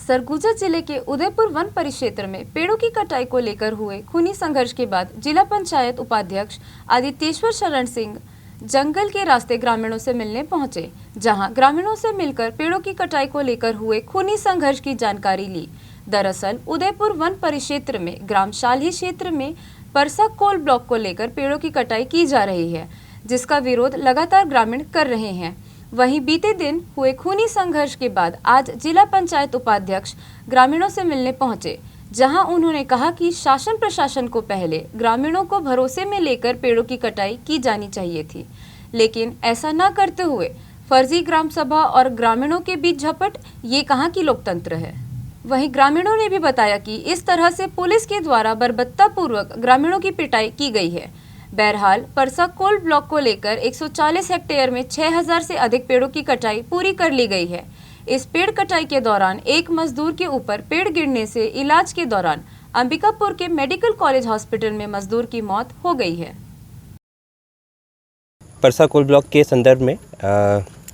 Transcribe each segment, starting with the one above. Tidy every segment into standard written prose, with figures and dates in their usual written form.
सरगुजा जिले के उदयपुर वन परिक्षेत्र में पेड़ों की कटाई को लेकर हुए खूनी संघर्ष के बाद जिला पंचायत उपाध्यक्ष आदित्येश्वर शरण सिंह जंगल के रास्ते ग्रामीणों से मिलने पहुंचे, जहां ग्रामीणों से मिलकर पेड़ों की कटाई को लेकर हुए खूनी संघर्ष की जानकारी ली। दरअसल उदयपुर वन परिक्षेत्र में ग्राम शालही क्षेत्र में परसा कोल ब्लॉक को लेकर पेड़ों की कटाई की जा रही है, जिसका विरोध लगातार ग्रामीण कर रहे हैं। वहीं बीते दिन हुए खूनी संघर्ष के बाद आज जिला पंचायत उपाध्यक्ष ग्रामीणों से मिलने पहुंचे, जहां उन्होंने कहा कि शासन प्रशासन को पहले ग्रामीणों को भरोसे में लेकर पेड़ों की कटाई की जानी चाहिए थी, लेकिन ऐसा न करते हुए फर्जी ग्राम सभा और ग्रामीणों के बीच झपट, ये कहाँ की लोकतंत्र है। वहीं ग्रामीणों ने भी बताया कि इस तरह से पुलिस के द्वारा बर्बरतापूर्वक ग्रामीणों की पिटाई की गई है। बहरहाल परसा कोल ब्लॉक को लेकर 140 हेक्टेयर में 6000 से अधिक पेड़ों की कटाई पूरी कर ली गई है। इस पेड़ कटाई के दौरान एक मजदूर के ऊपर पेड़ गिरने से इलाज के दौरान अंबिकापुर के मेडिकल कॉलेज हॉस्पिटल में मजदूर की मौत हो गई है। परसा कोल ब्लॉक के संदर्भ में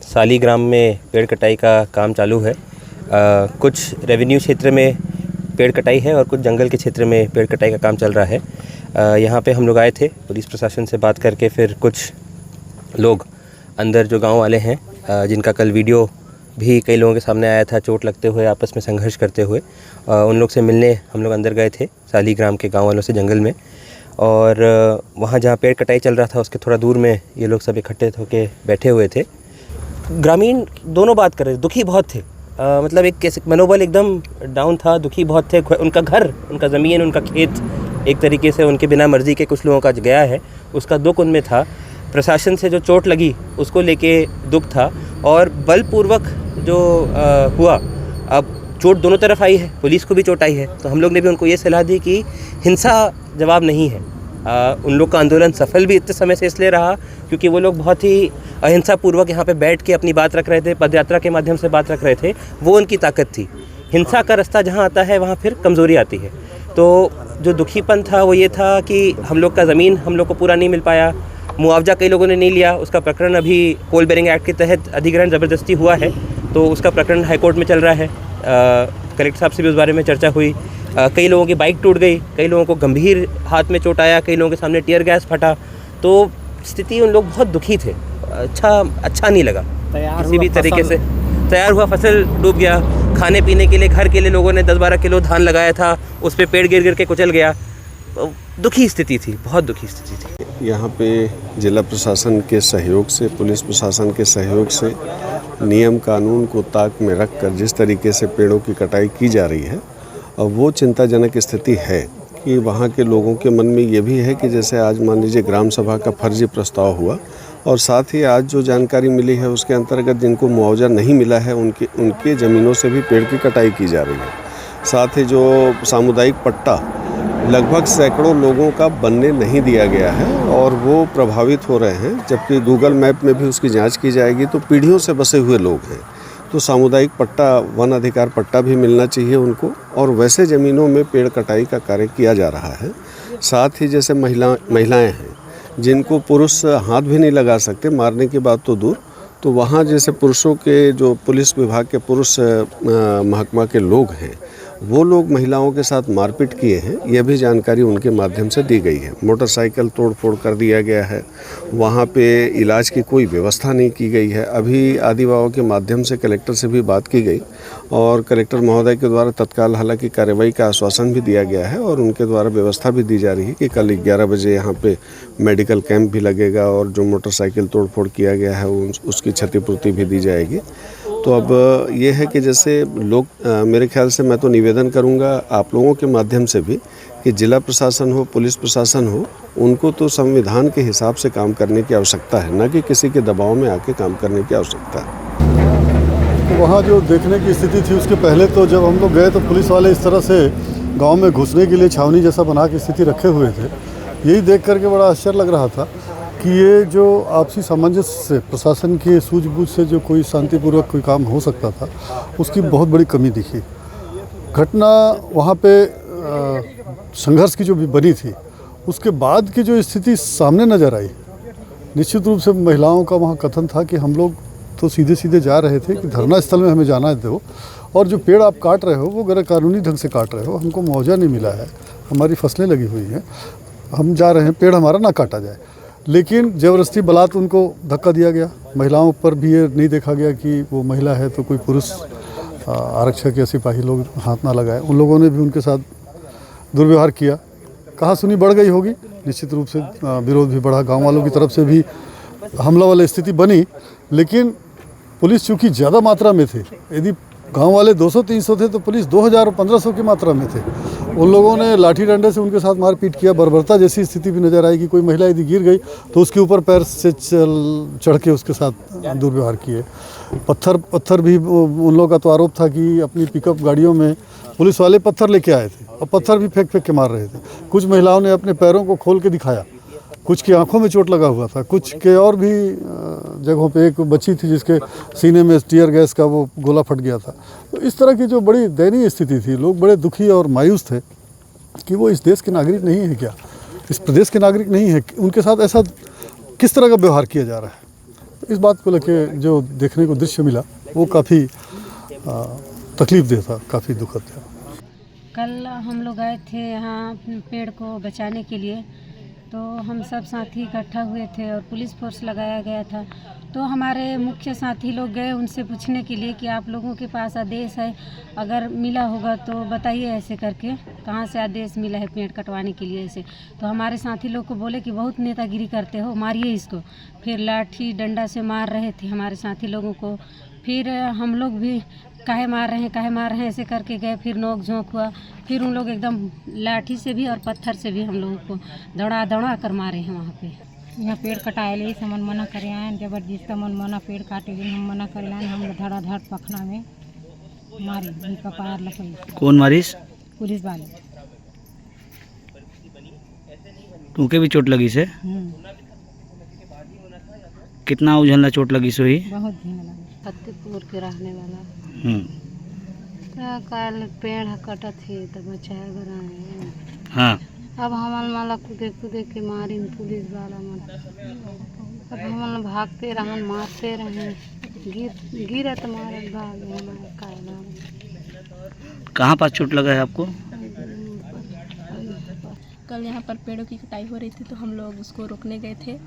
साली ग्राम में पेड़ कटाई का काम चालू है। कुछ रेवेन्यू क्षेत्र में पेड़ कटाई है और कुछ जंगल के क्षेत्र में पेड़ कटाई का काम चल रहा है। यहाँ पे हम लोग आए थे, पुलिस प्रशासन से बात करके फिर कुछ लोग अंदर जो गांव वाले हैं, जिनका कल वीडियो भी कई लोगों के सामने आया था, चोट लगते हुए आपस में संघर्ष करते हुए, उन लोग से मिलने हम लोग अंदर गए थे साली ग्राम के गांव वालों से जंगल में। और वहाँ जहाँ पेड़ कटाई चल रहा था उसके थोड़ा दूर में ये लोग सब इकट्ठे होकर बैठे हुए थे। ग्रामीण दोनों बात कर रहे थे, दुखी बहुत थे। मतलब एक कैसे मनोबल एकदम डाउन था, दुखी बहुत थे। उनका घर, उनका ज़मीन, उनका खेत एक तरीके से उनके बिना मर्ज़ी के कुछ लोगों का गया है, उसका दुख उनमें था। प्रशासन से जो चोट लगी उसको लेके दुख था और बलपूर्वक जो हुआ, अब चोट दोनों तरफ आई है, पुलिस को भी चोट आई है। तो हम लोग ने भी उनको ये सलाह दी कि हिंसा जवाब नहीं है। उन लोग का आंदोलन सफल भी इतने समय से इसलिए रहा क्योंकि वो लोग बहुत ही अहिंसापूर्वक यहाँ पे बैठ के अपनी बात रख रहे थे, पदयात्रा के माध्यम से बात रख रहे थे। वो उनकी ताकत थी। हिंसा का रास्ता जहाँ आता है वहाँ फिर कमज़ोरी आती है। तो जो दुखीपन था वो ये था कि हम लोग का ज़मीन हम लोग को पूरा नहीं मिल पाया, मुआवजा कई लोगों ने नहीं लिया। उसका प्रकरण अभी कोल बेरिंग एक्ट के तहत अधिग्रहण ज़बरदस्ती हुआ है, तो उसका प्रकरण हाईकोर्ट में चल रहा है। कलेक्टर साहब से भी उस बारे में चर्चा हुई। कई लोगों की बाइक टूट गई, कई लोगों को गंभीर हाथ में चोट आया, कई लोगों के सामने टीयर गैस फटा। तो स्थिति उन लोग बहुत दुखी थे। अच्छा नहीं लगा किसी भी तरीके से। तैयार हुआ फसल डूब गया। खाने पीने के लिए, घर के लिए लोगों ने 10-12 किलो धान लगाया था, उस पर पेड़ गिर के कुचल गया। दुखी स्थिति थी, बहुत दुखी स्थिति थी। यहाँ पे जिला प्रशासन के सहयोग से, पुलिस प्रशासन के सहयोग से नियम कानून को ताक में रखकर जिस तरीके से पेड़ों की कटाई की जा रही है, और वो चिंताजनक स्थिति है कि वहाँ के लोगों के मन में ये भी है कि जैसे आज मान लीजिए ग्राम सभा का फर्जी प्रस्ताव हुआ और साथ ही आज जो जानकारी मिली है उसके अंतर्गत जिनको मुआवजा नहीं मिला है उनके ज़मीनों से भी पेड़ की कटाई की जा रही है। साथ ही जो सामुदायिक पट्टा लगभग सैकड़ों लोगों का बनने नहीं दिया गया है और वो प्रभावित हो रहे हैं, जबकि गूगल मैप में भी उसकी जांच की जाएगी तो पीढ़ियों से बसे हुए लोग हैं। तो सामुदायिक पट्टा, वन अधिकार पट्टा भी मिलना चाहिए उनको। और वैसे ज़मीनों में पेड़ कटाई का कार्य किया जा रहा है। साथ ही जैसे महिलाएं हैं जिनको पुरुष हाथ भी नहीं लगा सकते, मारने की बात तो दूर, तो वहाँ जैसे पुरुषों के जो पुलिस विभाग के पुरुष महकमा के लोग हैं वो लोग महिलाओं के साथ मारपीट किए हैं, यह भी जानकारी उनके माध्यम से दी गई है। मोटरसाइकिल तोड़फोड़ कर दिया गया है, वहाँ पे इलाज की कोई व्यवस्था नहीं की गई है। अभी आदिवासियों के माध्यम से कलेक्टर से भी बात की गई और कलेक्टर महोदय के द्वारा तत्काल हालांकि कार्रवाई का आश्वासन भी दिया गया है और उनके द्वारा व्यवस्था भी दी जा रही है कि कल 11 बजे यहाँ पे मेडिकल कैंप भी लगेगा और जो मोटरसाइकिल तोड़फोड़ किया गया है उसकी क्षतिपूर्ति भी दी जाएगी। तो अब ये है कि जैसे लोग, मेरे ख्याल से मैं तो निवेदन करूंगा आप लोगों के माध्यम से भी कि जिला प्रशासन हो, पुलिस प्रशासन हो, उनको तो संविधान के हिसाब से काम करने की आवश्यकता है, न कि किसी के दबाव में आके काम करने की आवश्यकता है। तो वहाँ जो देखने की स्थिति थी उसके पहले तो जब हम लोग गए तो पुलिस वाले इस तरह से गाँव में घुसने के लिए छावनी जैसा बना के स्थिति रखे हुए थे। यही देख करके बड़ा आश्चर्य लग रहा था कि ये जो आपसी सामंजस्य से, प्रशासन की सूझबूझ से जो कोई शांतिपूर्वक कोई काम हो सकता था, उसकी बहुत बड़ी कमी दिखी। घटना वहाँ पे संघर्ष की जो भी बनी थी उसके बाद की जो स्थिति सामने नज़र आई, निश्चित रूप से महिलाओं का वहाँ कथन था कि हम लोग तो सीधे सीधे जा रहे थे कि धरना स्थल में हमें जाना है दो, और जो पेड़ आप काट रहे हो वो गैर कानूनी ढंग से काट रहे हो, हमको मुआवजा नहीं मिला है, हमारी फसलें लगी हुई हैं, हम जा रहे हैं पेड़ हमारा ना काटा जाए, लेकिन ज़बरदस्ती बलात् उनको धक्का दिया गया। महिलाओं पर भी ये नहीं देखा गया कि वो महिला है तो कोई पुरुष आरक्षक या सिपाही लोग हाथ ना लगाए, उन लोगों ने भी उनके साथ दुर्व्यवहार किया। कहा सुनी बढ़ गई होगी, निश्चित रूप से विरोध भी बढ़ा, गांव वालों की तरफ से भी हमला वाली स्थिति बनी, लेकिन पुलिस चूँकि ज़्यादा मात्रा में थे, यदि गांव वाले 200-300 थे तो पुलिस 2000 और 1500 की मात्रा में थे। उन लोगों ने लाठी डंडे से उनके साथ मारपीट किया, बर्बरता जैसी स्थिति भी नजर आई कि कोई महिला यदि गिर गई तो उसके ऊपर पैर से चढ़ के उसके साथ दुर्व्यवहार किए। पत्थर भी उन लोगों का तो आरोप था कि अपनी पिकअप गाड़ियों में पुलिस वाले पत्थर लेके आए थे और पत्थर भी फेंक के मार रहे थे। कुछ महिलाओं ने अपने पैरों को खोल के दिखाया, कुछ की आंखों में चोट लगा हुआ था, कुछ के और भी जगहों पे, एक बच्ची थी जिसके सीने में टीयर गैस का वो गोला फट गया था। तो इस तरह की जो बड़ी दयनीय स्थिति थी, लोग बड़े दुखी और मायूस थे कि वो इस देश के नागरिक नहीं है क्या, इस प्रदेश के नागरिक नहीं है, उनके साथ ऐसा किस तरह का व्यवहार किया जा रहा है। तो इस बात को लेके जो देखने को दृश्य मिला वो काफ़ी तकलीफ देह था, काफ़ी दुखद था। कल हम लोग आए थे यहाँ पेड़ को बचाने के लिए, तो हम सब साथी इकट्ठा हुए थे और पुलिस फोर्स लगाया गया था। तो हमारे मुख्य साथी लोग गए उनसे पूछने के लिए कि आप लोगों के पास आदेश है, अगर मिला होगा तो बताइए, ऐसे करके कहाँ से आदेश मिला है पेड़ कटवाने के लिए ऐसे। तो हमारे साथी लोग को बोले कि बहुत नेतागिरी करते हो, मारिए इसको। फिर लाठी डंडा से मार रहे थे हमारे साथी लोगों को। फिर हम लोग भी काहे मार रहे हैं ऐसे करके गए। फिर नोक झोंक हुआ, फिर उन लोग एकदम लाठी से भी और पत्थर से भी हम लोगों को दौड़ा कर मारे हैं वहाँ पे। यहाँ पेड़ कटाए से मन मना करे आए, जबरदस्ती मन मना पेड़ काटे गए, हम मना करे आए, हम धड़ाधड़ पखना में मारी कपार लकड़ी। कौन मारिस? पुलिस वाले। तुमके भी चोट लगी से? कितना उझलना चोट लगी सोई? बहुत झीना लगा। फतेहपुर के रहने वाला। कल पेड़ कटत थी तो बचाए बनाए। हाँ, अब हमारे माला कूदे के मारी पुलिस वाला मन। अब हम भागते रहन, मारते रहे, गिरे तो मारे भाग। कहाँ पास चोट लगा है आपको? कल यहाँ पर पेड़ों की कटाई हो रही थी तो हम लोग उसको रोकने गए थे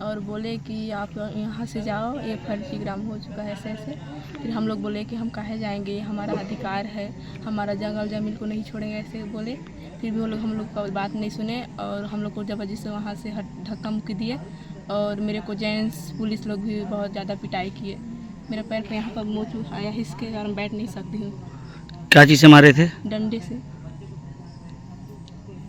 और बोले कि आप यहाँ से जाओ, ये फर्जीग्राम हो चुका है ऐसे। फिर हम लोग बोले कि हम काहे जाएंगे, हमारा अधिकार है, हमारा जंगल ज़मीन को नहीं छोड़ेंगे ऐसे बोले। फिर भी वो लोग हम लोग का बात नहीं सुने और हम लोग को जबरदस्ती से वहाँ से धक्का मुक्की दिए और मेरे को जेंट्स पुलिस लोग भी बहुत ज़्यादा पिटाई किए। मेरे पैर पे यहाँ पर मोच आया, इसके कारण बैठ नहीं सकती हूँ। क्या चीज़ से मारे थे? डंडे से।